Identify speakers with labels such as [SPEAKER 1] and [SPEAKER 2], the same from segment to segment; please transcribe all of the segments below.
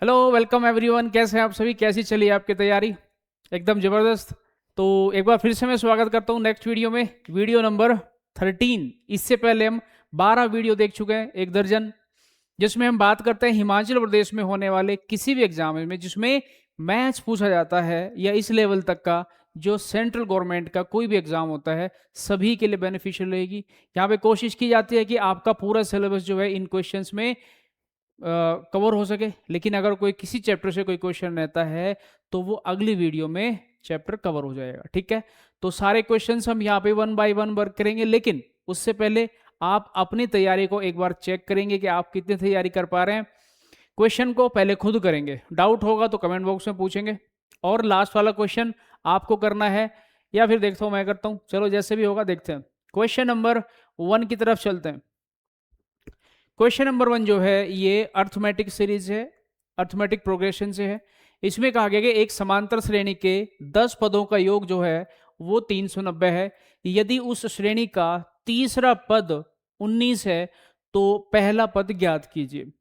[SPEAKER 1] Hello, welcome everyone. कैसे हैं आप सभी? कैसी चली आपकी तैयारी? एकदम ज़बरदस्त। तो एक बार फिर से मैं स्वागत करता हूं नेक्स्ट वीडियो में, वीडियो नंबर 13। इससे पहले हम 12 वीडियो देख चुके हैं, एक दर्जन, जिसमें हम बात करते हैं हिमाचल प्रदेश में होने वाले किसी भी एग्जाम में जिसमें मैथ्स पूछा जाता है या इस लेवल तक का जो सेंट्रल गवर्नमेंट का कोई भी एग्जाम होता है, सभी के लिए बेनिफिशियल रहेगी। यहाँ पे कोशिश की जाती है कि आपका पूरा सिलेबस जो है इन क्वेश्चंस में कवर हो सके। लेकिन अगर कोई किसी चैप्टर से कोई क्वेश्चन रहता है तो वो अगली वीडियो में चैप्टर कवर हो जाएगा। ठीक है, तो सारे क्वेश्चंस हम यहाँ पे वन बाय वन वर्क करेंगे, लेकिन उससे पहले आप अपनी तैयारी को एक बार चेक करेंगे कि आप कितनी तैयारी कर पा रहे हैं। क्वेश्चन को पहले खुद करेंगे, डाउट होगा तो कमेंट बॉक्स में पूछेंगे, और लास्ट वाला क्वेश्चन आपको करना है या फिर देखता हूँ मैं करता हूँ, चलो जैसे भी होगा देखते हैं। क्वेश्चन नंबर 1 की तरफ चलते हैं। क्वेश्चन नंबर 1 जो है ये अर्थमेटिक सीरीज है, अर्थमेटिक प्रोग्रेशन से है। इसमें कहा गया कि एक समांतर श्रेणी के 10 पदों का योग जो है वो 390 है। यदि उस श्रेणी का तीसरा पद 19 है तो पहला पद ज्ञात कीजिए।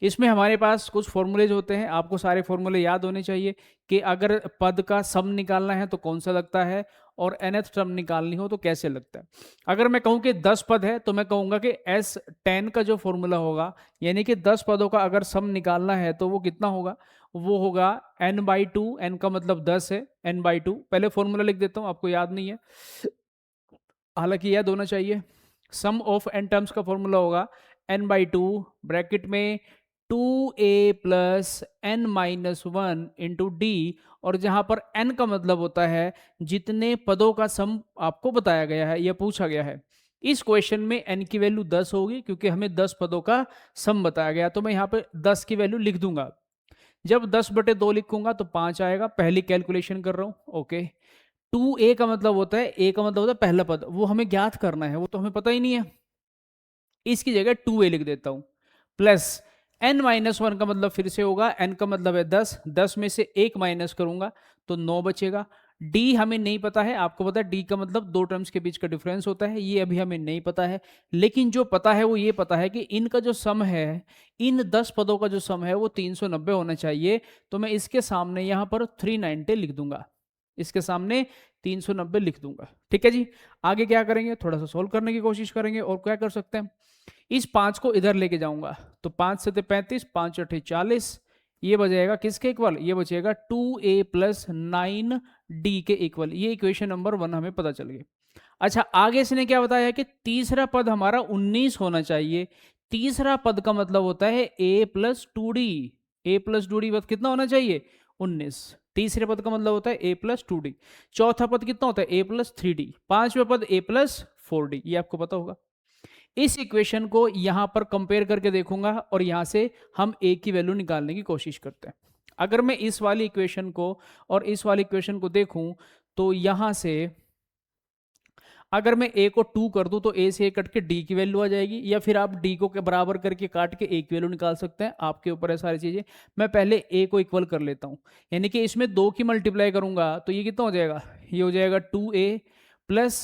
[SPEAKER 1] इसमें हमारे पास कुछ फॉर्मूलेज होते हैं, आपको सारे फॉर्मूले याद होने चाहिए कि अगर पद का सम निकालना है तो कौन सा लगता है, और nth टर्म निकालनी हो तो कैसे लगता है। अगर मैं कहूं कि 10 पद है तो मैं कहूंगा कि S10 का जो फॉर्मूला होगा, यानी कि 10 पदों का अगर सम निकालना है तो वो कितना होगा, वो होगा n/2। n का मतलब 10 है, n/2। पहले फॉर्मूला लिख देता हूं, आपको याद नहीं है, हालांकि याद होना चाहिए। सम ऑफ n टर्म्स का फॉर्मूला होगा n/2 ब्रैकेट में 2a plus n minus 1 into D, और जहां पर n का मतलब होता है जितने पदों का सम आपको बताया गया है या पूछा गया है। इस क्वेश्चन में n की वैल्यू 10 होगी क्योंकि हमें 10 पदों का सम बताया गया, तो मैं यहाँ पे 10 की वैल्यू लिख दूंगा। जब 10/2 लिखूंगा तो 5 आएगा, पहली कैलकुलेशन कर रहा हूं। ओके, 2a का मतलब होता है, a का मतलब होता है पहला पद, वो हमें ज्ञात करना है, वो तो हमें पता ही नहीं है। इसकी जगह 2a लिख देता हूं, प्लस n-1 का मतलब फिर से होगा, n का मतलब है 10, 10 में से 1 माइनस करूंगा तो 9 बचेगा। d हमें नहीं पता है, आपको पता है d का मतलब दो टर्म्स के बीच का डिफरेंस होता है, ये अभी हमें नहीं पता है। लेकिन जो पता है वो ये पता है कि इनका जो सम है, इन 10 पदों का जो सम है वो 390 होना चाहिए। तो मैं इसके सामने यहाँ पर 390 लिख दूंगा, इसके सामने 390 लिख दूंगा। ठीक है जी, आगे क्या करेंगे, थोड़ा सा सोल्व करने की कोशिश करेंगे। और क्या कर सकते हैं, इस 5 को इधर लेके जाऊंगा तो 5 से 35, 5 अठे 40, ये बचेगा किसके इक्वल, ये बचेगा 2a प्लस 9d के इक्वल। ये इक्वेशन नंबर 1 हमें पता चल गई। अच्छा, आगे इसने क्या बताया कि तीसरा पद हमारा 19 होना चाहिए। तीसरा पद का मतलब होता है a plus 2d, a plus 2d पद कितना होना चाहिए, 19। तीसरे पद का मतलब होता है a प्लस 2d। चौथा पद कितना होता है a प्लस 3d। पांचवें पद a प्लस 4d, ये आपको पता होगा। इस इक्वेशन को यहां पर कंपेयर करके देखूंगा और यहां से हम a की वैल्यू निकालने की कोशिश करते हैं। अगर मैं इस वाली इक्वेशन को और इस वाली इक्वेशन को देखूं तो यहां से अगर मैं a को 2 कर दूं तो a से a कट के d की वैल्यू आ जाएगी, या फिर आप d को के बराबर करके काट के a की वैल्यू निकाल सकते हैं, आपके ऊपर है सारी चीजें। मैं पहले a को इक्वल कर लेता हूं, यानी कि इसमें 2 की मल्टीप्लाई करूंगा तो ये कितना हो जाएगा, ये हो जाएगा 2a प्लस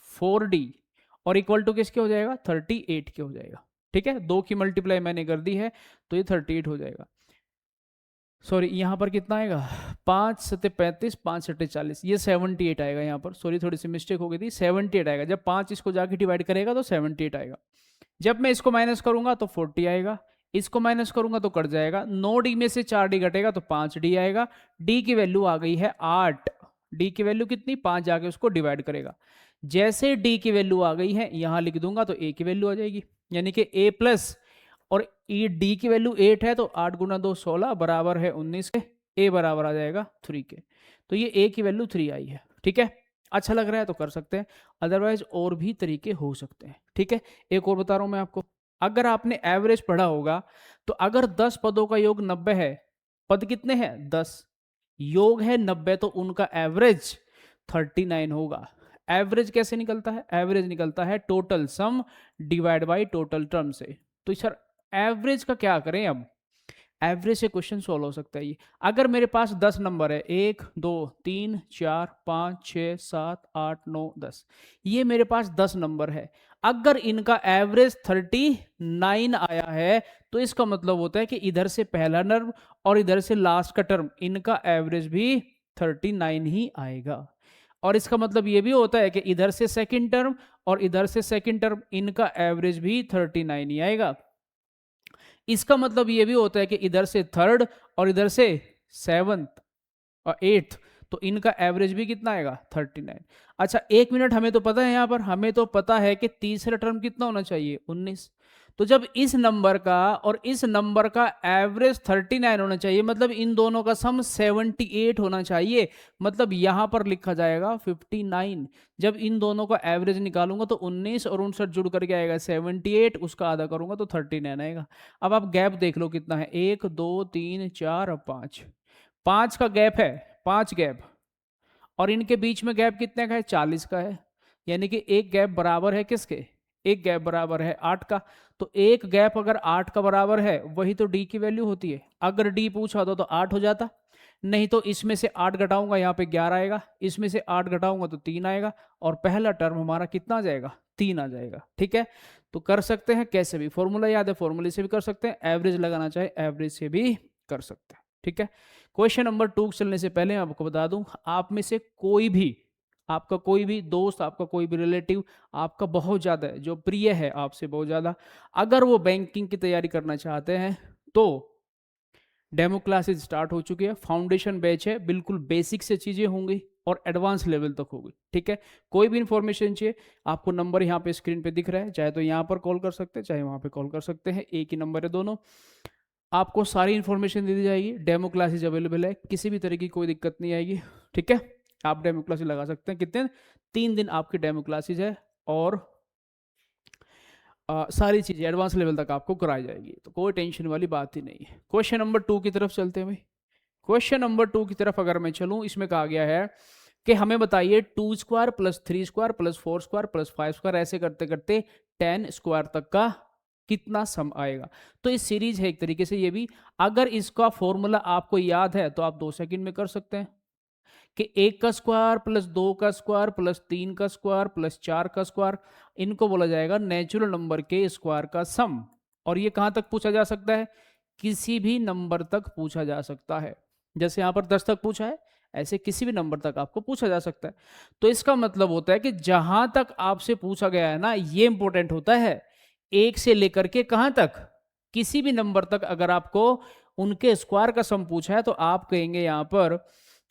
[SPEAKER 1] 4d, और इक्वल टू किसके हो जाएगा, 38 के हो जाएगा। ठीक है, 2 की मल्टीप्लाई मैंने कर दी है तो ये 38 हो जाएगा। सॉरी, यहाँ पर कितना आएगा, 5 सत्ते 35, 5 सत्ते 40, ये 78 आएगा यहाँ पर। सॉरी, थोड़ी सी मिस्टेक हो गई थी, 78 आएगा। जब 5 इसको जाके डिवाइड करेगा तो 78 आएगा। जब मैं इसको माइनस करूंगा तो 40 आएगा, इसको माइनस करूंगा तो कट जाएगा। 9d में से 4d घटेगा तो 5d आएगा। d की वैल्यू आ गई है 8। d की वैल्यू कितनी, 5 जाके उसको डिवाइड करेगा। जैसे d की वैल्यू आ गई है यहां लिख दूंगा तो a की वैल्यू आ जाएगी, यानी कि a प्लस, और ये d की वैल्यू 8 है तो 8 गुना 2 16 बराबर है 19 के, a बराबर आ जाएगा 3 के। तो ये a की वैल्यू 3 आई है। ठीक है, अच्छा लग रहा है तो कर सकते हैं, अदरवाइज और भी तरीके हो सकते हैं। ठीक है, एक और बता रहा हूं मैं आपको, अगर आपने एवरेज पढ़ा होगा तो अगर 10 पदों का योग 90 है, पद कितने हैं 10, योग है 90, तो उनका एवरेज 39 होगा। एवरेज कैसे निकलता है, एवरेज निकलता है total sum divide by total term से। तो सर एवरेज का क्या करें, अब एवरेज से क्वेश्चन सॉल्व हो सकता है ये। अगर मेरे पास 10 नंबर है, 1 2 3 4 5 6 7 8 9 10, ये मेरे पास 10 नंबर है। अगर इनका एवरेज 39 आया है तो इसका मतलब होता है कि इधर से पहला टर्म और इधर से लास्ट का टर्म इनका एवरेज भी 39 ही आएगा। और इसका मतलब ये भी होता है कि इधर से सेकंड टर्म और इधर से सेकंड टर्म इनका एवरेज भी 39 ही आएगा। इसका मतलब ये भी होता है कि इधर से थर्ड और इधर से सेवंथ और एट्थ, तो इनका एवरेज भी कितना आएगा 39। अच्छा 1 मिनट, हमें तो पता है, यहां पर हमें तो पता है कि तीसरा टर्म कितना होना चाहिए 19। तो जब इस नंबर का और इस नंबर का एवरेज 39 होना चाहिए, मतलब इन दोनों का सम 78 होना चाहिए, मतलब यहां पर लिखा जाएगा 59। जब इन दोनों का एवरेज निकालूंगा तो 19 और 59 जुड़ करके आएगा 78, उसका आधा करूंगा तो 39 आएगा। अब आप गैप देख लो कितना है, 1 2 3 4 और 5, 5 का गैप है, 5 गैप, और इनके बीच में गैप कितने का है 40 का है, यानी कि एक गैप बराबर है किसके, एक गैप बराबर है 8 का। तो एक गैप अगर 8 का बराबर है वही तो डी की वैल्यू होती है। अगर डी पूछा होता तो 8 हो जाता, नहीं तो इसमें से 8 घटाऊंगा यहाँ पे 11 आएगा, इसमें से 8 घटाऊंगा तो 3 आएगा, और पहला टर्म हमारा कितना आ जाएगा 3 आ जाएगा। ठीक है, तो कर सकते हैं कैसे भी, फॉर्मूला याद है फॉर्मूले से भी कर सकते हैं, एवरेज लगाना चाहे एवरेज से भी कर सकते हैं। ठीक है, क्वेश्चन नंबर 2 चलने से पहले आपको बता दूं, आप में से कोई भी, आपका कोई भी दोस्त, आपका कोई भी रिलेटिव आपका बहुत ज़्यादा है, जो प्रिय है आपसे बहुत ज़्यादा, अगर वो बैंकिंग की तैयारी करना चाहते हैं तो डेमो क्लासेस स्टार्ट हो चुकी है, फाउंडेशन बैच है, बिल्कुल बेसिक से चीज़ें होंगी और एडवांस लेवल तक होगी। ठीक है, कोई भी इंफॉर्मेशन चाहिए आपको, नंबर यहाँ पे स्क्रीन पे दिख रहा है, चाहे तो यहाँ पर कॉल कर सकते हैं चाहे वहाँ पे कॉल कर सकते हैं, एक ही नंबर है दोनों। आपको सारी इन्फॉर्मेशन दे दी जाएगी, डेमो क्लासेज अवेलेबल है, किसी भी तरह की कोई दिक्कत नहीं आएगी। ठीक है, आप डेमो क्लासेज लगा सकते हैं, कितने 3 दिन आपकी डेमो क्लासेज है, और सारी चीज़ें एडवांस लेवल तक आपको कराई जाएगी, तो कोई टेंशन वाली बात ही नहीं है। क्वेश्चन नंबर 2 की तरफ चलते हैं भाई। क्वेश्चन नंबर 2 की तरफ अगर मैं चलूँ, इसमें कहा गया है कि हमें बताइए 2 square plus 3 square plus 4 square plus 5 square, ऐसे करते करते 10 स्क्वायर तक का कितना सम आएगा। तो इस सीरीज है एक तरीके से ये भी, अगर इसका फॉर्मूला आपको याद है तो आप 2 सेकंड में कर सकते हैं कि 1 का स्क्वायर प्लस 2 का स्क्वायर प्लस 3 का स्क्वायर प्लस 4 का स्क्वायर, इनको बोला जाएगा नेचुरल नंबर के स्क्वायर का सम। और ये कहां तक पूछा जा सकता है, किसी भी नंबर तक पूछा जा सकता है। जैसे यहां पर 10 तक पूछा है, ऐसे किसी भी नंबर तक आपको पूछा जा सकता है। तो इसका मतलब होता है कि जहां तक आपसे पूछा गया है ना, ये इंपॉर्टेंट होता है, 1 से लेकर के कहां तक, किसी भी नंबर तक अगर आपको उनके स्क्वायर का सम पूछा है तो आप कहेंगे यहां पर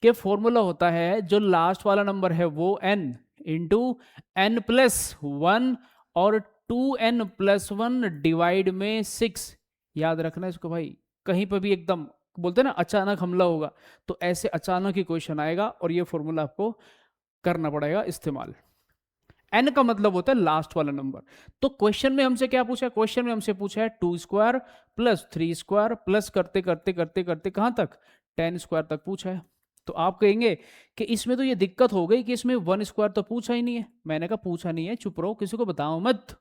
[SPEAKER 1] कि फॉर्मूला होता है, जो लास्ट वाला नंबर है वो n इंटू एन प्लस 1 और 2n प्लस 1 डिवाइड में 6। याद रखना इसको भाई, कहीं पर भी एकदम बोलते हैं ना अचानक हमला होगा, तो ऐसे अचानक ही क्वेश्चन आएगा और ये फॉर्मूला आपको करना पड़ेगा इस्तेमाल। n का मतलब होता है लास्ट वाला नंबर। तो क्वेश्चन में हमसे क्या पूछा है, क्वेश्चन में हमसे पूछा है 2 स्क्वायर प्लस 3 स्क्वायर प्लस करते करते करते करते कहां तक 10 स्क्वायर तक पूछा है। तो आप कहेंगे कि इसमें तो ये दिक्कत हो गई कि इसमें 1 स्क्वायर तो पूछा ही नहीं है। मैंने कहा पूछा नहीं है, चुप रहो, किसी को बताओ मत,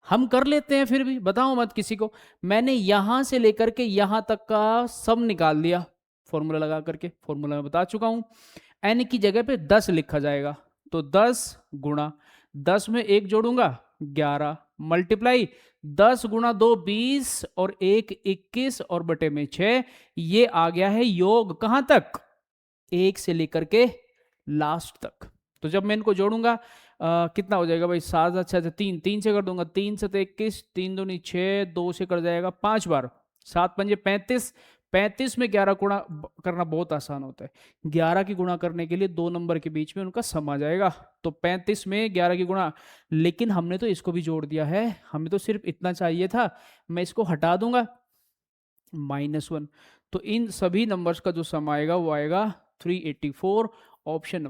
[SPEAKER 1] हम कर लेते हैं, फिर भी बताओ मत किसी को। मैंने यहां से लेकर के यहां तक का सब निकाल दिया फॉर्मूला लगा करके, फॉर्मूला में बता चुका हूं, n की जगह पे 10 लिखा जाएगा, तो 10 गुणा 10 में 1 जोड़ूंगा 11 मल्टीप्लाई 10 गुणा 2 20 और 1 21 और बटे में 6, ये आ गया है योग कहां तक, 1 से लेकर के लास्ट तक। तो जब मैं इनको जोड़ूंगा कितना हो जाएगा भाई, 7 अच्छा 3 से कर दूंगा, 3 से 21, 3 दूनी 6, 2 से कर जाएगा 5 बार, 7 पंजे 35, 35 में 11 गुणा करना बहुत आसान होता है। 11 की गुणा करने के लिए 2 नंबर के बीच में उनका सम आ जाएगा, तो 35 में 11 की गुणा, लेकिन हमने तो इसको भी जोड़ दिया है, हमें तो सिर्फ इतना चाहिए था, मैं इसको हटा दूंगा -1। तो इन सभी नंबर्स का जो सम आएगा वो आएगा 384। ऑप्शन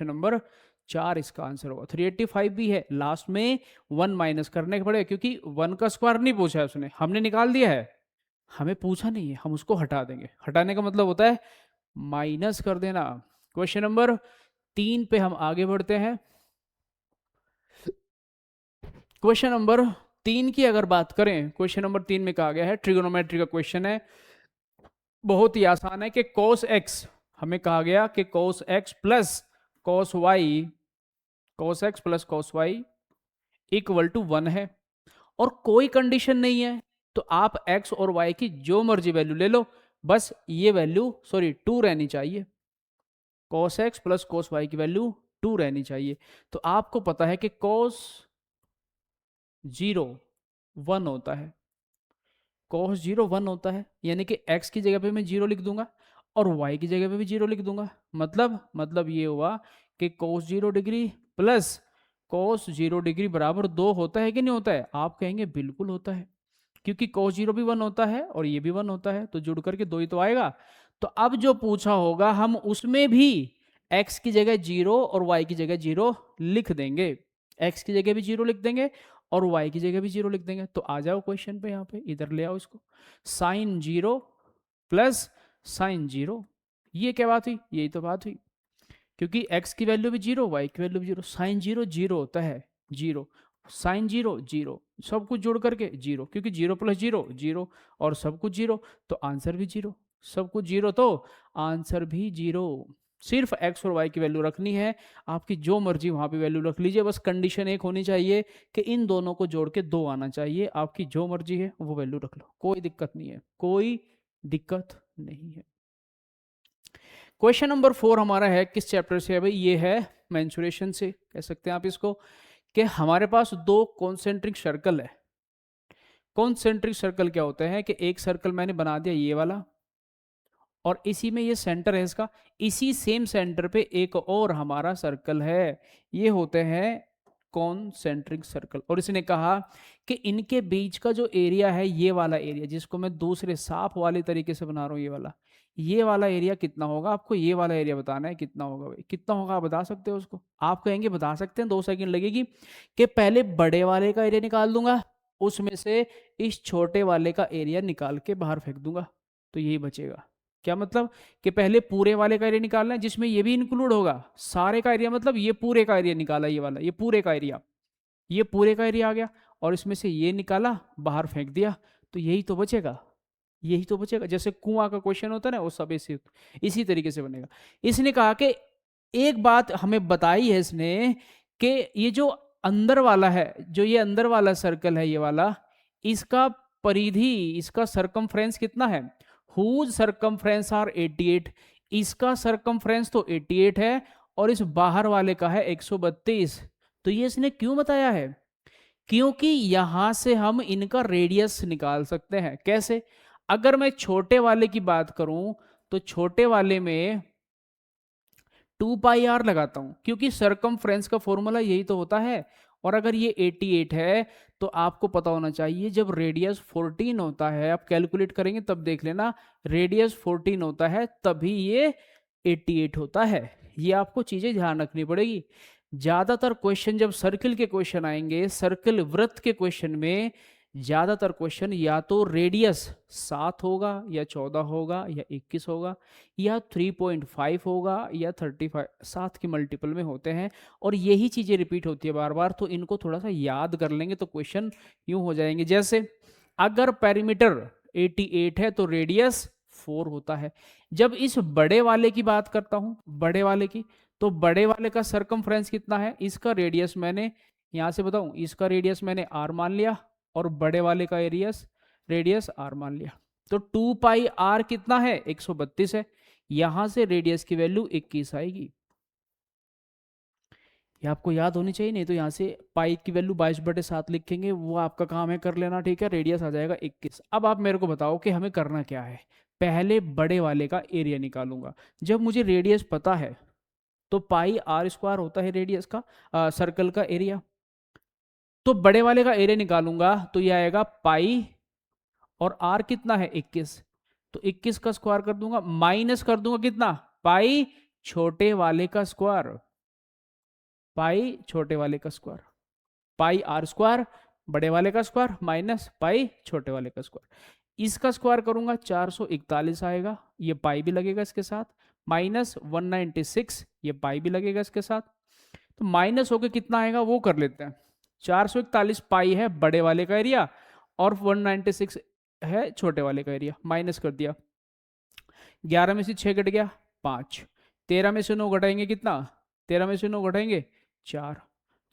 [SPEAKER 1] नंबर 4 इसका आंसर होगा। 385 भी है, लास्ट में 1 माइनस करने के पड़ेगा, क्योंकि 1 का स्क्वायर नहीं पूछा है उसने, हमने निकाल दिया है, हमें पूछा नहीं है, हम उसको हटा देंगे। हटाने का मतलब होता है माइनस कर देना। क्वेश्चन नंबर 3 पे हम आगे बढ़ते हैं। क्वेश्चन नंबर 3 की अगर बात करें, क्वेश्चन नंबर 3 में कहा गया है, ट्रिगोनोमेट्री का क्वेश्चन है, बहुत ही आसान है कि cos x, हमें कहा गया कि cos x plus cos y, cos x plus cos y equal to 1 है और कोई कंडीशन नहीं है, तो आप x और y की जो मर्जी वैल्यू ले लो, बस ये वैल्यू सॉरी 2 रहनी चाहिए। cos x plus cos y की वैल्यू 2 रहनी चाहिए। तो आपको पता है कि cos 0 1 होता है, cos 0 1 होता है, यानी कि x की जगह पे मैं 0 लिख दूंगा और y की जगह पे भी 0 लिख दूंगा। मतलब ये हुआ कि cos 0 degree plus cos 0 degree बराबर 2 होता है कि नहीं होता है? आप कहेंगे बिल्कुल होता है, क्योंकि cos 0 भी 1 होता है और ये भी 1 होता है, तो जुड़ करके 2 ही तो आएगा। तो अब जो पूछा होगा हम उसमें भी x की जगह 0 और y की जगह 0 लिख देंगे, x की जगह भी 0 लिख देंगे और y की जगह भी 0 लिख देंगे। तो आ जाओ क्वेश्चन पे, यहाँ पे इधर ले आओ इसको, साइन 0 प्लस साइन 0, ये क्या बात हुई? यही तो बात हुई, क्योंकि x की वैल्यू भी 0 y की वैल्यू भी 0, साइन 0 0 होता है, 0 साइन 0 0, सब कुछ जोड़ करके 0, क्योंकि 0 प्लस 0 0 और सब कुछ 0, तो आंसर भी 0, सब कुछ 0 तो आंसर भी 0। सिर्फ x और y की वैल्यू रखनी है, आपकी जो मर्जी वहां पे वैल्यू रख लीजिए, बस कंडीशन एक होनी चाहिए कि इन दोनों को जोड़ के 2 आना चाहिए। आपकी जो मर्जी है वो वैल्यू रख लो, कोई दिक्कत नहीं है, कोई दिक्कत नहीं है। क्वेश्चन नंबर 4 हमारा है किस चैप्टर से है भाई? ये है मेंसुरेशन से, कह सकते हैं आप इसको, कि हमारे पास 2 कॉन्सेंट्रिक सर्कल है। कॉन्सेंट्रिक सर्कल क्या होते हैं कि एक सर्कल मैंने बना दिया ये वाला, और इसी में ये सेंटर है इसका, इसी सेम सेंटर पे एक और हमारा सर्कल है, ये होते हैं कॉन्सेंट्रिक सर्कल। और इसने कहा कि इनके बीच का जो एरिया है, ये वाला एरिया जिसको मैं दूसरे साफ वाले तरीके से बना रहा हूँ, ये वाला एरिया कितना होगा? आपको ये वाला एरिया बताना है कितना होगा भाई, कितना होगा आप बता सकते हो उसको? आप कहेंगे बता सकते हैं, 2 सेकंड लगेगी, कि पहले बड़े वाले का एरिया निकाल दूंगा, उसमें से इस छोटे वाले का एरिया निकाल के बाहर फेंक दूंगा, तो यही बचेगा। क्या मतलब? कि पहले पूरे वाले का एरिया निकालना है जिसमें ये भी इंक्लूड होगा, सारे का एरिया, मतलब ये पूरे का एरिया निकाला, ये वाला, ये पूरे का एरिया, ये पूरे का एरिया आ गया, और इसमें से ये निकाला बाहर फेंक दिया, तो यही तो बचेगा, यही तो बचेगा। जैसे कुआं का क्वेश्चन होता है ना, वो सब इसी तरीके से बनेगा। इसने कहा कि एक बात हमें बताई है इसने, कि ये जो अंदर वाला है, जो ये अंदर वाला सर्कल है, ये वाला, इसका परिधि, इसका सरकमफ्रेंस कितना है? हुज सरकमफ्रेंस आर 88, इसका सरकमफ्रेंस तो 88 है और इस बाहर वाले का है 132। तो ये इसने क्यों बताया है? क्योंकि यहां से हम इनका रेडियस निकाल सकते हैं। कैसे? अगर मैं छोटे वाले की बात करूं तो छोटे वाले में 2 पाई आर लगाता हूं, क्योंकि सरकमफ्रेंस का फॉर्मूला यही तो होता है। और अगर ये 88 है तो आपको पता होना चाहिए जब रेडियस 14 होता है, आप कैलकुलेट करेंगे तब देख लेना, रेडियस 14 होता है तभी ये 88 होता है। ये आपको चीजें ध्यान रखनी पड़ेगी। ज्यादातर क्वेश्चन जब सर्किल के क्वेश्चन आएंगे, सर्किल वृत्त के क्वेश्चन में ज्यादातर क्वेश्चन या तो रेडियस 7 होगा या 14 होगा या 21 होगा या 3.5 होगा या 35, 7 की मल्टीपल में होते हैं, और यही चीजें रिपीट होती है बार बार। तो इनको थोड़ा सा याद कर लेंगे तो क्वेश्चन यूं हो जाएंगे। जैसे अगर पेरीमीटर 88 है तो रेडियस 4 होता है। जब इस बड़े वाले की बात करता हूं, बड़े वाले की, तो बड़े वाले का सरकमफ्रेंस कितना है? इसका रेडियस मैंने यहां से बताऊं, इसका रेडियस मैंने r मान लिया और बड़े वाले का रेडियस r मान लिया, तो 2 पाई r कितना है? 132 है। यहां से रेडियस की वैल्यू 21 आएगी, ये आपको याद होनी चाहिए, नहीं तो यहां से पाई की वैल्यू 22/7 लिखेंगे, वो आपका काम है कर लेना, ठीक है। रेडियस आ जाएगा 21। अब आप मेरे को बताओ कि हमें करना क्या है। पहले बड़े वाले का एरिया निकालूंगा। जब मुझे रेडियस पता है तो पाई r² होता है रेडियस का, सर्कल का एरिया। तो बड़े वाले का एरिया निकालूंगा तो ये आएगा पाई, और r कितना है? 21, तो 21 का स्क्वायर कर दूंगा, माइनस कर दूंगा कितना? पाई छोटे वाले का स्क्वायर, पाई छोटे वाले का स्क्वायर, पाई r² बड़े वाले का स्क्वायर माइनस पाई छोटे वाले का स्क्वायर। इसका स्क्वायर करूंगा 441 आएगा, ये पाई भी लगेगा इसके साथ, माइनस 196, ये पाई भी लगेगा इसके साथ। तो माइनस होकर कितना आएगा वो कर लेते हैं। 441 पाई है बड़े वाले का एरिया और 196 है छोटे वाले का एरिया, माइनस कर दिया। 11 में से 6 घट गया 5, 13 में से 9 घटाएंगे कितना? 13 में से 9 घटाएंगे 4,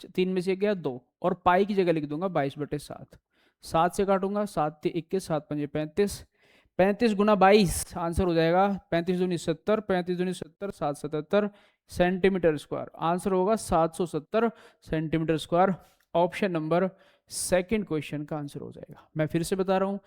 [SPEAKER 1] 3 में से गया 2, और पाई की जगह लिख दूंगा 22/7। 7 से काटूंगा, 7 21, 7 5 35, 35 गुना 22 आंसर हो जाएगा 35 दूनी 70, 35 दूनी 70, 777 सेंटीमीटर स्क्वायर। आंसर होगा 770 centimetre square. Option number second question का आंसर हो जाएगा। मैं फिर से बता रहा हूं,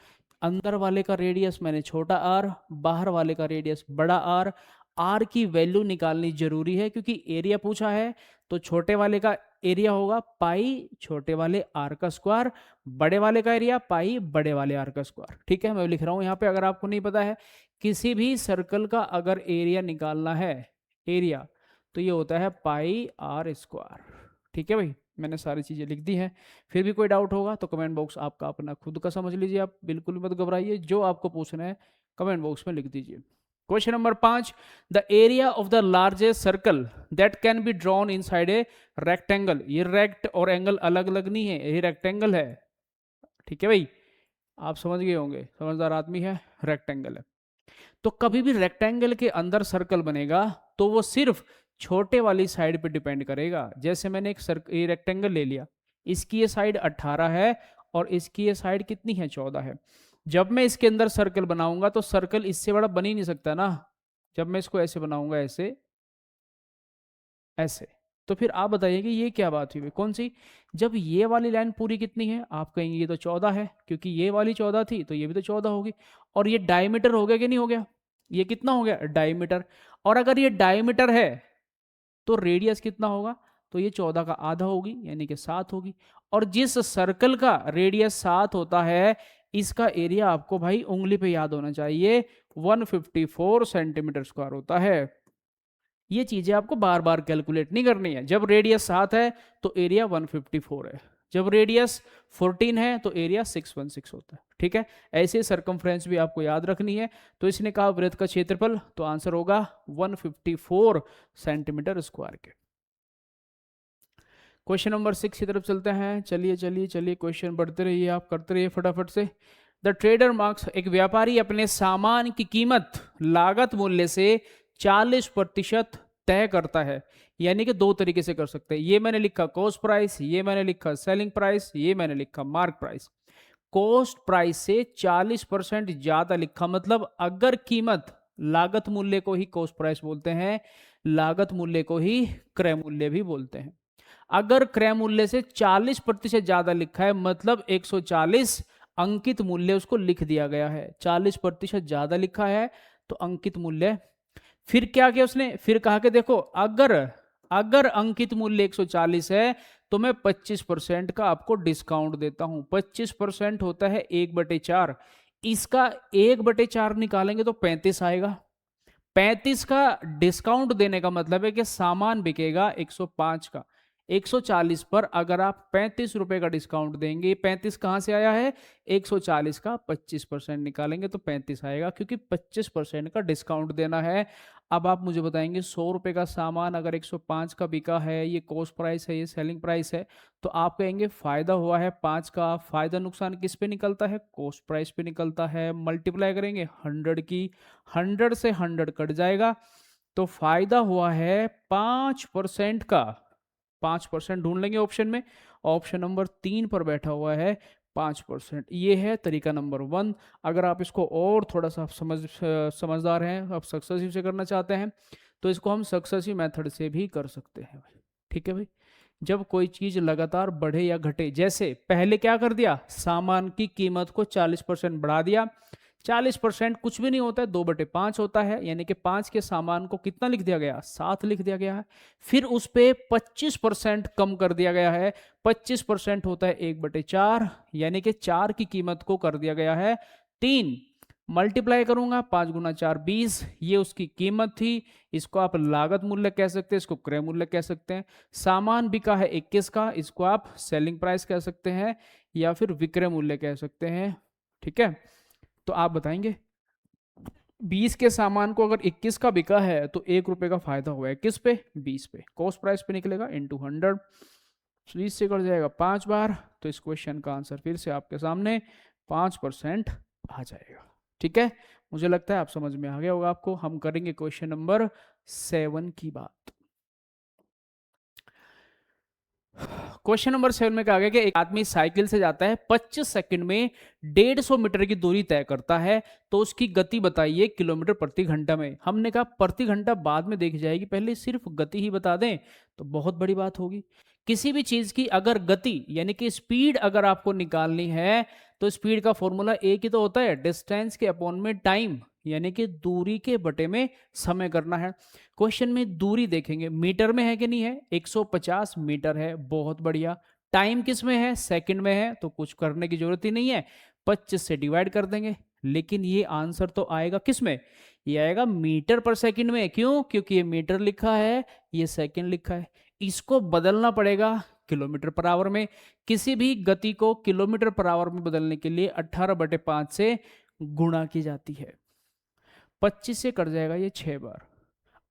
[SPEAKER 1] अंदर वाले का रेडियस मैंने छोटा आर, बाहर वाले का रेडियस बड़ा आर। आर की वैल्यू निकालनी जरूरी है क्योंकि एरिया पूछा है, तो छोटे वाले का एरिया होगा पाई छोटे वाले आर का स्क्वायर, बड़े वाले का एरिया पाई बड़े वाले आर का स्क्वायर। ठीक है, मैं लिख रहा हूं यहाँ पे, अगर आपको नहीं पता है, किसी भी सर्कल का अगर एरिया निकालना है, एरिया, तो ये होता है पाई आर स्क्वायर। ठीक है भाई, मैंने सारी चीजें लिख दी हैं। फिर भी कोई डाउट होगा तो कमेंट बॉक्स आपका अपना खुद का समझ लीजिए, आप बिल्कुल मत घबराइए, जो आपको पूछना है कमेंट बॉक्स में लिख दीजिए। Question number 5, the area of the largest circle that can be drawn inside a rectangle. ये रेक्ट और एंगल अलग अलग नहीं है, ये रेक्टेंगल है। ठीक है भाई, आप समझ गए होंगे, समझदार आदमी है, रेक्टेंगल है। तो कभी भी रेक्टेंगल के अंदर सर्कल बनेगा तो वो सिर्फ छोटे वाली साइड पे डिपेंड करेगा। जैसे मैंने एक ये रेक्टेंगल ले लिया, इसकी ये साइड 18 है और इसकी ये साइड कितनी है, 14 है। जब मैं इसके अंदर सर्कल बनाऊंगा तो सर्कल इससे बड़ा बन ही नहीं सकता ना। जब मैं इसको ऐसे बनाऊंगा, ऐसे ऐसे, तो फिर आप बताइए कि ये क्या बात हुई, कौन सी। जब ये वाली लाइन पूरी कितनी है, आप कहेंगे ये तो 14 है, क्योंकि ये वाली 14 थी तो ये भी तो 14 होगी। और ये डायमीटर हो गया कि नहीं हो गया, ये कितना हो गया, डायमीटर। और अगर ये डायमीटर है तो रेडियस कितना होगा, तो ये 14 का आधा होगी, यानी कि 7 होगी। और जिस सर्कल का रेडियस 7 होता है, इसका एरिया आपको भाई उंगली पे याद होना चाहिए, 154 सेंटीमीटर स्क्वायर होता है। ये चीजें आपको बार बार कैलकुलेट नहीं करनी है। जब रेडियस 7 है तो एरिया 154 है, जब रेडियस 14 है तो एरिया 616 होता है। ठीक है, ऐसे सरकमफ्रेंस भी आपको याद रखनी है। तो इसने कहा वृत्त का क्षेत्रफल, तो आंसर होगा 154 सेंटीमीटर स्क्वायर के। क्वेश्चन नंबर 6 की तरफ चलते हैं। चलिए चलिए चलिए, क्वेश्चन बढ़ते रहिए, आप करते रहिए फटाफट से। द ट्रेडर मार्क्स, एक व्यापारी अपने सामान की कीमत लागत मूल्य से 40% तय करता है। यानी कि दो तरीके से कर सकते हैं, ये मैंने लिखा कॉस्ट प्राइस, ये मैंने लिखा सेलिंग प्राइस, ये मैंने लिखा मार्क प्राइस। कॉस्ट प्राइस से 40% ज्यादा लिखा, मतलब अगर कीमत, लागत मूल्य को ही कॉस्ट प्राइस बोलते हैं, लागत मूल्य को ही क्रय मूल्य भी बोलते हैं। अगर क्रय मूल्य से 40% ज्यादा लिखा है, मतलब 140 अंकित मूल्य उसको लिख दिया गया है। 40% ज्यादा लिखा है तो अंकित मूल्य। फिर क्या किया उसने, फिर कहा कि देखो अगर अगर अंकित मूल्य 140 है तो मैं 25% का आपको डिस्काउंट देता हूं। 25% होता है 1/4, इसका 1/4 निकालेंगे तो 35 आएगा। 35 का डिस्काउंट देने का मतलब है कि सामान बिकेगा 105 का, 140 पर अगर आप 35 रुपए का डिस्काउंट देंगे, 35 कहां से आया है, 140 का 25% निकालेंगे तो 35 आएगा, क्योंकि 25% का डिस्काउंट देना है। अब आप मुझे बताएंगे 100 रुपए का सामान अगर 105 का बिका है, ये कॉस्ट प्राइस है, ये सेलिंग प्राइस है, तो आप कहेंगे फायदा हुआ है 5 का। फायदा नुकसान किस पे निकलता है, कॉस्ट प्राइस पे निकलता है। मल्टीप्लाई करेंगे 100 की, 100 से 100 कट जाएगा, तो फायदा हुआ है 5% का। 5% ढूंढ लेंगे ऑप्शन में, ऑप्शन नंबर 3 पर बैठा हुआ है 5%। ये है तरीका नंबर 1। अगर आप इसको और थोड़ा सा समझदार हैं, आप सक्सेसिव से करना चाहते हैं, तो इसको हम सक्सेसिव मेथड से भी कर सकते हैं भाई। ठीक है भाई, जब कोई चीज लगातार बढ़े या घटे, जैसे पहले क्या कर दिया, सामान की कीमत को 40% बढ़ा दिया। 40% कुछ भी नहीं होता है, 2/5 होता है, यानी कि 5 के सामान को कितना लिख दिया गया, 7 लिख दिया गया है। फिर उस पे 25% कम कर दिया गया है, 25% होता है 1/4, यानी कि 4 की कीमत को कर दिया गया है 3। मल्टीप्लाई करूंगा, 5 गुना 4 20, ये उसकी कीमत थी। इसको आप लागत मूल्य कह सकते हैं, इसको क्रय मूल्य कह सकते हैं। सामान बिका है 21 का, इसको आप सेलिंग प्राइस कह सकते हैं या फिर विक्रय मूल्य कह सकते हैं। ठीक है, तो आप बताएंगे 20 के सामान को अगर 21 का बिका है तो 1 रुपए का फायदा हुआ है, किस पे, 20 पे। कॉस्ट प्राइस पे निकलेगा इनटू 100, 20 से कट जाएगा 5 बार, तो इस क्वेश्चन का आंसर फिर से आपके सामने 5% आ जाएगा। ठीक है, मुझे लगता है आप समझ में आ गया होगा आपको। हम करेंगे क्वेश्चन नंबर 7 की बात। क्वेश्चन नंबर 7 में कहा गया कि एक आदमी साइकिल से जाता है 25 सेकंड में 150 मीटर की दूरी तय करता है, तो उसकी गति बताइए किलोमीटर प्रति घंटा में। हमने कहा प्रति घंटा बाद में देखी जाएगी, पहले सिर्फ गति ही बता दें तो बहुत बड़ी बात होगी। किसी भी चीज की अगर गति यानी कि स्पीड अगर आपको निकालनी है तो स्पीड का फॉर्मूला एक ही तो होता है, डिस्टेंस के अपॉन में टाइम, यानी कि दूरी के बटे में समय करना है। क्वेश्चन में दूरी देखेंगे मीटर में है कि नहीं है, 150 मीटर है, बहुत बढ़िया। टाइम किस में है, सेकंड में है, तो कुछ करने की जरूरत ही नहीं है, 25 से डिवाइड कर देंगे। लेकिन ये आंसर तो आएगा किस में, ये आएगा मीटर पर सेकंड में। क्यों, क्योंकि ये मीटर लिखा है, ये सेकंड लिखा है, इसको बदलना पड़ेगा किलोमीटर पर आवर में। किसी भी गति को किलोमीटर पर आवर में बदलने के लिए 18/5 से गुणा की जाती है। 25 से कट जाएगा ये 6 बार,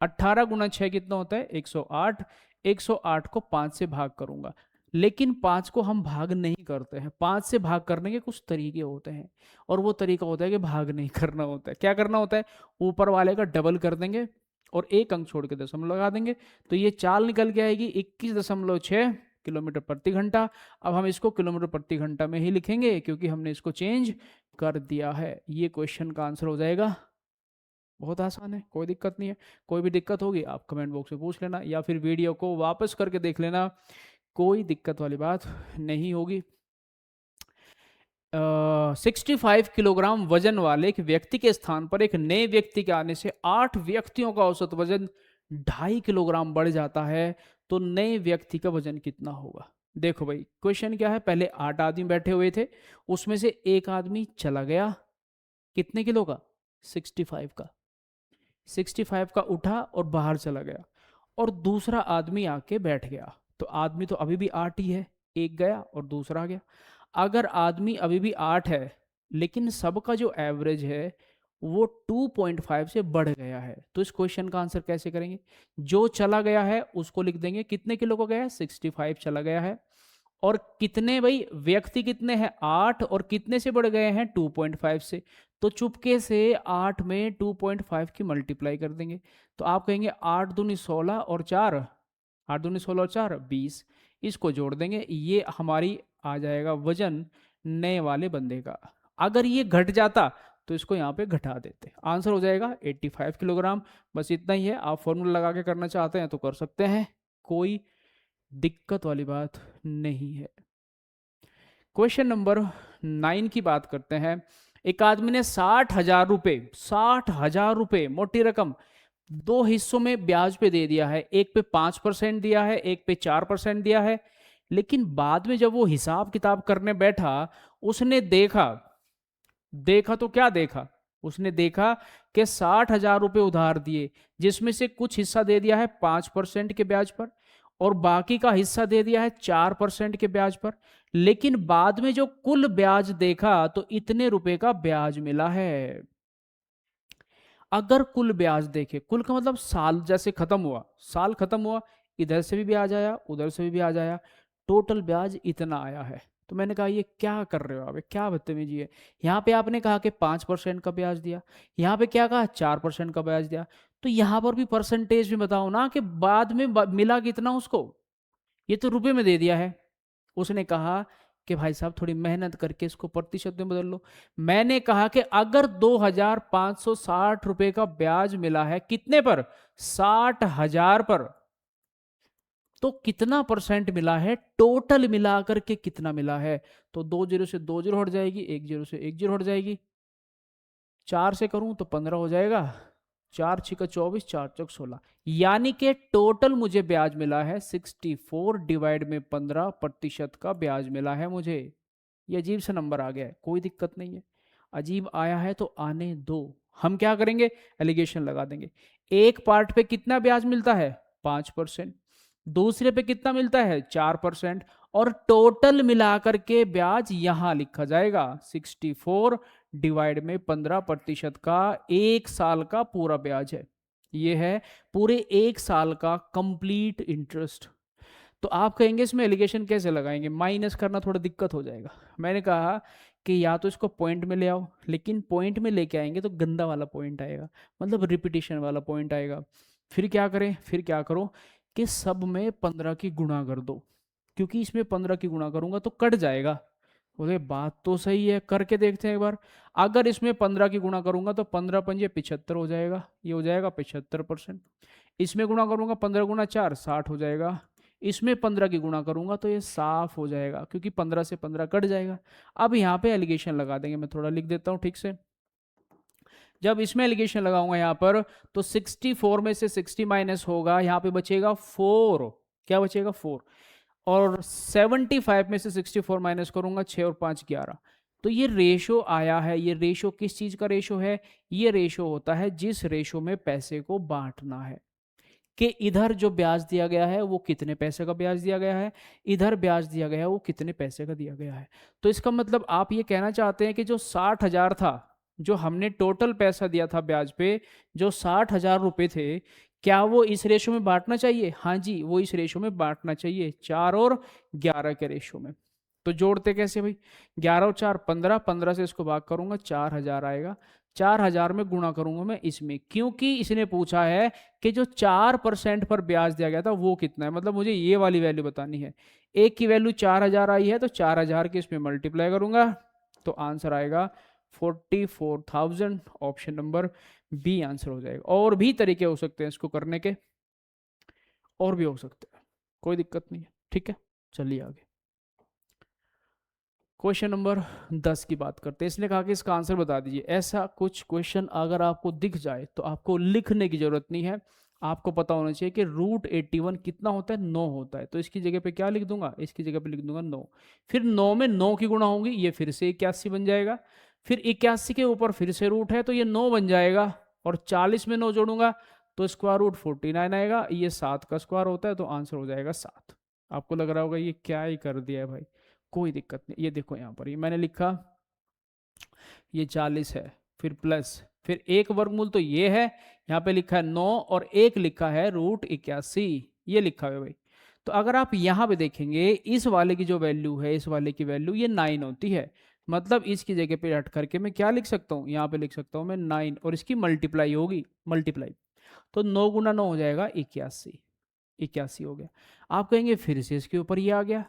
[SPEAKER 1] 18 गुना 6 कितना होता है, 108। 108 को 5 से भाग करूंगा, लेकिन 5 को हम भाग नहीं करते हैं। 5 से भाग करने के कुछ तरीके होते हैं, और वो तरीका होता है कि भाग नहीं करना होता है। क्या करना होता है, ऊपर वाले का डबल कर देंगे और एक अंक छोड़ के दशमलव लगा देंगे, तो ये चाल निकल के आएगी 21.6 किलोमीटर प्रति घंटा। अब हम इसको किलोमीटर प्रति घंटा में ही लिखेंगे क्योंकि हमने इसको चेंज कर दिया है। ये क्वेश्चन का आंसर हो जाएगा। बहुत आसान है, कोई दिक्कत नहीं है। कोई भी दिक्कत होगी आप कमेंट बॉक्स में पूछ लेना या फिर वीडियो को वापस करके देख लेना, कोई दिक्कत वाली बात नहीं होगी। 65 किलोग्राम वजन वाले एक व्यक्ति के स्थान पर एक नए व्यक्ति के आने से 8 व्यक्तियों का औसत वजन 2.5 किलोग्राम बढ़ जाता है, तो नए व्यक्ति का वजन कितना होगा। देखो भाई क्वेश्चन क्या है, पहले 8 आदमी बैठे हुए थे, उसमें से एक आदमी चला गया, कितने किलो का, 65 का। 65 का उठा और बाहर चला गया, और दूसरा आदमी आके बैठ गया, तो आदमी तो अभी भी 8 ही है, एक गया और दूसरा आ गया। अगर आदमी अभी भी 8 है लेकिन सबका जो एवरेज है वो 2.5 से बढ़ गया है, तो इस क्वेश्चन का आंसर कैसे करेंगे। जो चला गया है उसको लिख देंगे, कितने किलो को गया है, 65 चला गया है, और कितने भाई व्यक्ति कितने हैं, 8, और कितने से बढ़ गए हैं, 2.5 से। तो चुपके से 8 में 2.5 की मल्टीप्लाई कर देंगे, तो आप कहेंगे 8 दूनी 16 और 4, 8 दूनी 16 और 4 20, इसको जोड़ देंगे, ये हमारी आ जाएगा वजन नए वाले बंदे का। अगर ये घट जाता तो इसको यहाँ पे घटा देते, आंसर हो जाएगा 85 किलोग्राम। बस इतना ही है, आप फॉर्मूला लगा के करना चाहते हैं तो कर सकते हैं, कोई दिक्कत वाली बात नहीं है। क्वेश्चन नंबर 9 की बात करते हैं। एक आदमी ने 60,000 रुपए, 60,000 रुपए मोटी रकम, 2 हिस्सों में ब्याज पे दे दिया है, एक पे 5% दिया है, एक पे 4% दिया है। लेकिन बाद में जब वो हिसाब किताब करने बैठा, उसने देखा तो क्या देखा, उसने देखा कि 60,000 रुपए उधार दिए, जिसमें से कुछ हिस्सा दे दिया है 5% के ब्याज पर और बाकी का हिस्सा दे दिया है 4% के ब्याज पर। लेकिन बाद में जो कुल ब्याज देखा तो इतने रुपए का ब्याज मिला है। अगर कुल ब्याज देखे, कुल का मतलब साल जैसे खत्म हुआ, साल खत्म हुआ, इधर से भी ब्याज आया, उधर से भी ब्याज आया, टोटल ब्याज इतना आया है। तो मैंने कहा ये क्या कर रहे हो आप, क्या बदतमीजी है। यहाँ पे आपने कहा कि 5% का ब्याज दिया, यहाँ पे क्या कहा 4% का ब्याज दिया, तो यहाँ पर भी परसेंटेज में बताओ ना कि बाद में मिला कितना उसको, ये तो रुपए में दे दिया है। उसने कहा कि भाई साहब थोड़ी मेहनत करके इसको प्रतिशत में बदल लो। मैंने कहा कि अगर 2,560 रुपए का ब्याज मिला है कितने पर, 60,000 पर, तो कितना परसेंट मिला है, टोटल मिलाकर के कितना मिला है। तो 2 जीरो से 2 जीरो हट जाएगी, 1 जीरो से 1 जीरो हट जाएगी, 4 से करूं तो 15 हो जाएगा, 4 छिका 24, 4 चौक 16, यानी कि टोटल मुझे ब्याज मिला है 64 डिवाइड में 15% का ब्याज मिला है मुझे। ये अजीब सा नंबर आ गया है, कोई दिक्कत नहीं है, अजीब आया है तो आने दो। हम क्या करेंगे, एलिगेशन लगा देंगे। एक पार्ट पे कितना ब्याज मिलता है, 5%, दूसरे पे कितना मिलता है, 4%, और टोटल मिलाकर के ब्याज यहां लिखा जाएगा 64 डिवाइड में 15% का 1 साल का पूरा ब्याज है। ये है पूरे 1 साल का कंप्लीट इंटरेस्ट। तो आप कहेंगे इसमें एलिगेशन कैसे लगाएंगे, माइनस करना थोड़ा दिक्कत हो जाएगा। मैंने कहा कि या तो इसको पॉइंट में ले आओ, लेकिन पॉइंट में लेके आएंगे तो गंदा वाला पॉइंट आएगा, मतलब रिपीटिशन वाला पॉइंट आएगा। फिर क्या करें, फिर क्या करो कि सब में 15 की गुणा कर दो, क्योंकि इसमें 15 की गुणा करूंगा तो कट जाएगा। बोले बात तो सही है, करके देखते हैं एक बार। अगर इसमें 15 की गुणा करूंगा तो 15 पंजे 75 हो जाएगा, ये हो जाएगा 75%। इसमें गुणा करूंगा 15 गुणा 4 60 हो जाएगा। इसमें 15 की गुणा करूंगा तो ये साफ हो जाएगा, क्योंकि 15 से 15 कट जाएगा। अब यहाँ पे एलिगेशन लगा देंगे, मैं थोड़ा लिख देता हूँ ठीक से। जब इसमें एलिगेशन लगाऊंगा यहाँ पर, तो 64 में से 60 माइनस होगा, यहाँ पे बचेगा 4। क्या बचेगा? 4। और 75 में से 64 माइनस करूंगा, 6 और 5 11। तो ये रेशो आया है। ये रेशो किस चीज का रेशो है? ये रेशो होता है जिस रेशो में पैसे को बांटना है, कि इधर जो ब्याज दिया गया है वो कितने पैसे का ब्याज दिया गया है, इधर ब्याज दिया गया है वो कितने पैसे का दिया गया है। तो इसका मतलब आप ये कहना चाहते हैं कि जो 60,000 था, जो हमने टोटल पैसा दिया था ब्याज पे, जो 60,000 रुपए थे, क्या वो इस रेशो में बांटना चाहिए? हाँ जी, वो इस रेशो में बांटना चाहिए, 4 और 11 के रेशो में। तो जोड़ते कैसे भाई? 11 और 4 15, 15 से इसको भाग करूंगा 4000 आएगा। 4000 में गुणा करूंगा मैं इसमें, क्योंकि इसने पूछा है कि जो 4% पर ब्याज दिया गया था वो कितना है, मतलब मुझे ये वाली वैल्यू बतानी है। एक की वैल्यू 4000 आई है, तो 4000 के इसमें मल्टीप्लाई करूंगा, तो आंसर आएगा 44,000। ऑप्शन नंबर बी आंसर हो जाएगा। और भी तरीके हो सकते हैं इसको करने के, और भी हो सकते हैं, कोई दिक्कत नहीं है, ठीक है। चलिए आगे क्वेश्चन नंबर 10 की बात करते हैं। इसने कहा कि इसका आंसर बता दीजिए। ऐसा कुछ क्वेश्चन अगर आपको दिख जाए तो आपको लिखने की जरूरत नहीं है, आपको पता होना चाहिए कि रूट 81 कितना होता है? 9 होता है। तो इसकी जगह पे क्या लिख दूंगा? इसकी जगह पे लिख दूंगा 9। फिर 9 में 9 की गुणा होंगी, ये फिर से 81 बन जाएगा। फिर 81 के ऊपर फिर से रूट है तो ये 9 बन जाएगा, और 40 में 9 जोड़ूंगा तो स्क्वायर रूट 49 आएगा। ये 7 का स्क्वायर होता है, तो आंसर हो जाएगा 7। आपको लग रहा होगा ये क्या ही कर दिया है भाई, कोई दिक्कत नहीं। ये देखो यहाँ पर ये मैंने लिखा, ये 40 है, फिर प्लस, फिर एक वर्गमूल तो ये है, यहाँ पे लिखा है 9 और एक लिखा है रूट 81, ये लिखा है भाई। तो अगर आप यहाँ पे देखेंगे, इस वाले की जो वैल्यू है, इस वाले की वैल्यू ये 9 होती है, मतलब इसकी जगह पे हट करके मैं क्या लिख सकता हूँ? यहाँ पे लिख सकता हूँ मैं 9, और इसकी मल्टीप्लाई होगी, मल्टीप्लाई। तो 9 गुना 9 हो जाएगा 81, 81 हो गया। आप कहेंगे फिर से इसके ऊपर ये आ गया,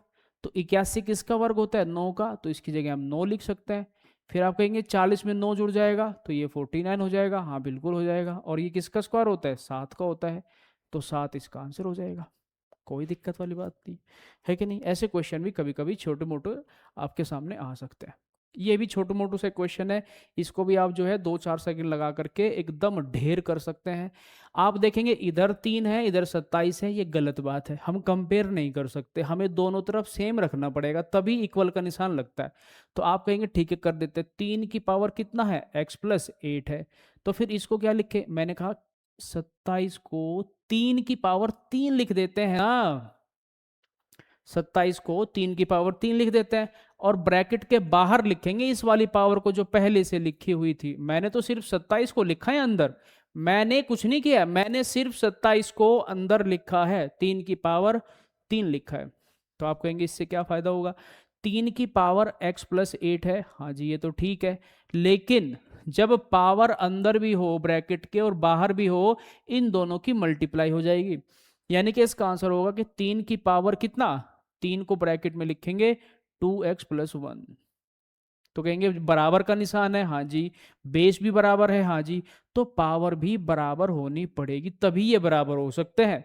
[SPEAKER 1] तो 81 किसका वर्ग होता है? 9 का, तो इसकी जगह हम 9 लिख सकते हैं। फिर आप कहेंगे 40 में 9 जुड़ जाएगा तो ये 49 हो जाएगा। हाँ बिल्कुल हो जाएगा। और ये किसका स्क्वायर होता है? 7 का होता है, तो 7 इसका आंसर हो जाएगा। कोई दिक्कत वाली बात नहीं है, कि नहीं? ऐसे क्वेश्चन भी कभी कभी छोटे मोटे आपके सामने आ सकते हैं। ये भी छोटे मोटू से क्वेश्चन है, इसको भी आप जो है 2-4 सेकंड लगा करके एकदम ढेर कर सकते हैं। आप देखेंगे इधर 3 है, इधर 27 है, ये गलत बात है। हम कंपेयर नहीं कर सकते, हमें दोनों तरफ सेम रखना पड़ेगा, तभी इक्वल का निशान लगता है। तो आप कहेंगे ठीक है कर देते, 3 की पावर कितना है? x प्लस 8 है। तो फिर इसको क्या लिखे? मैंने कहा 27 को 3 की पावर 3 लिख देते हैं। हाँ, 27 को 3 की पावर 3 लिख देते हैं, और ब्रैकेट के बाहर लिखेंगे इस वाली पावर को जो पहले से लिखी हुई थी। मैंने तो सिर्फ 27 को लिखा है अंदर, मैंने कुछ नहीं किया, मैंने सिर्फ 27 को अंदर लिखा है, 3 की पावर 3 लिखा है। तो आप कहेंगे इससे क्या फायदा होगा? 3 की पावर x प्लस 8 है, हाँ जी ये तो ठीक है, लेकिन जब पावर अंदर भी हो ब्रैकेट के और बाहर भी हो, इन दोनों की मल्टीप्लाई हो जाएगी। यानी कि इसका आंसर होगा कि 3 की पावर कितना? 3 को ब्रैकेट में लिखेंगे 2x प्लस 1। तो कहेंगे बराबर का निशान है, हाँ जी, बेस भी बराबर है, हाँ जी, तो पावर भी बराबर होनी पड़ेगी, तभी ये बराबर हो सकते हैं।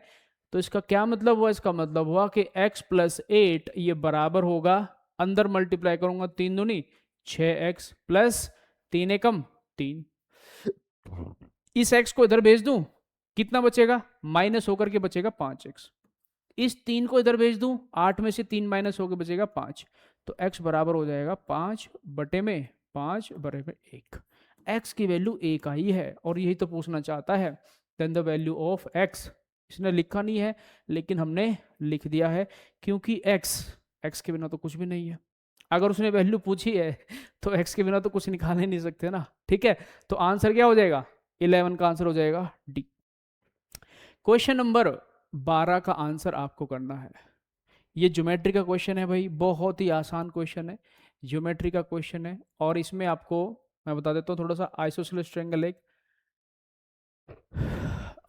[SPEAKER 1] तो इसका क्या मतलब हुआ? इसका मतलब हुआ कि x प्लस 8 ये बराबर होगा, अंदर मल्टीप्लाई करूंगा 3 दूनी 6x प्लस 3 एकम 3। इस x को इधर भेज दूं, कितना बचेगा? माइनस होकर के बचेगा 5x। इस 3 को इधर भेज दूं, 8 में से 3 माइनस होकर बचेगा 5। तो x बराबर हो जाएगा 5 बटे में 5 बटे में 1। x की वैल्यू 1 आई है, और यही तो पूछना चाहता है। Then the value of x, इसने लिखा नहीं है लेकिन हमने लिख दिया है, क्योंकि x के बिना तो कुछ भी नहीं है। अगर उसने वैल्यू पूछी है तो x के बिना तो कुछ निकाल ही नहीं सकते ना, ठीक है। तो आंसर क्या हो जाएगा? 11 का आंसर हो जाएगा डी। क्वेश्चन नंबर 12 का आंसर आपको करना है। ये ज्योमेट्री का क्वेश्चन है भाई, बहुत ही आसान क्वेश्चन है, ज्योमेट्री का क्वेश्चन है। और इसमें आपको मैं बता देता हूँ थोड़ा सा। आइसोसेलेस ट्रायंगल, एक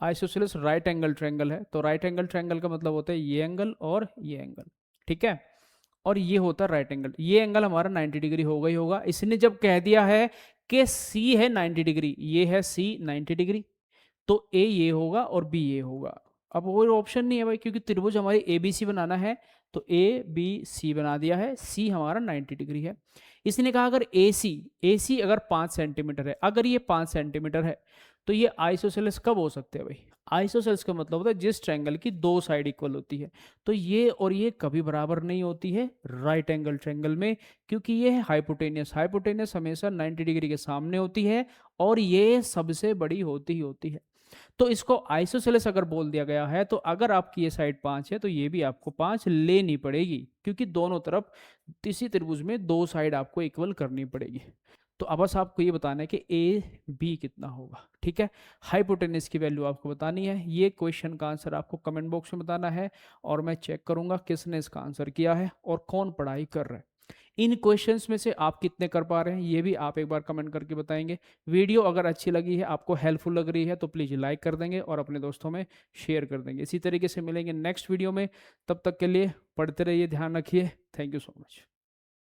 [SPEAKER 1] आइसोसेलेस राइट एंगल ट्रायंगल है। तो राइट एंगल ट्रायंगल का मतलब होता है ये एंगल और ये एंगल, ठीक है। और ये होता है राइट एंगल, ये एंगल हमारा 90 डिग्री होगा ही होगा। इसने जब कह दिया है कि सी है 90 डिग्री, ये है सी 90 डिग्री, तो ए ये होगा और बी ये होगा। अब कोई ऑप्शन नहीं है भाई, क्योंकि त्रिभुज हमारी ए बी सी बनाना है, तो ए बी सी बना दिया है, सी हमारा 90 डिग्री है। इसने कहा अगर ए सी अगर 5 सेंटीमीटर है, अगर ये 5 सेंटीमीटर है, तो ये आइसोसेलेस कब हो सकते हैं भाई? आइसोसेलेस का मतलब होता है जिस ट्रायंगल की दो साइड इक्वल होती है। तो ये और ये कभी बराबर नहीं होती है राइट एंगल ट्रायंगल में, क्योंकि ये है हाइपोटेनियस। हाइपोटेनियस हमेशा 90 डिग्री के सामने होती है और ये सबसे बड़ी होती ही होती है। तो इसको आइसोसेलेस अगर बोल दिया गया है, तो अगर आपकी ये साइड 5 है तो ये भी आपको 5 लेनी पड़ेगी, क्योंकि दोनों तरफ इसी त्रिभुज में दो साइड आपको इक्वल करनी पड़ेगी। तो अब बस आपको ये बताना है कि ए बी कितना होगा, ठीक है। हाइपोटेनस की वैल्यू आपको बतानी है। ये क्वेश्चन का आंसर आपको कमेंट बॉक्स में बताना है, और मैं चेक करूंगा किसने इसका आंसर किया है और कौन पढ़ाई कर रहा है। इन क्वेश्चंस में से आप कितने कर पा रहे हैं ये भी आप एक बार कमेंट करके बताएंगे। वीडियो अगर अच्छी लगी है, आपको हेल्पफुल लग रही है, तो प्लीज़ लाइक कर देंगे और अपने दोस्तों में शेयर कर देंगे। इसी तरीके से मिलेंगे नेक्स्ट वीडियो में, तब तक के लिए पढ़ते रहिए, ध्यान रखिए। Thank you so much.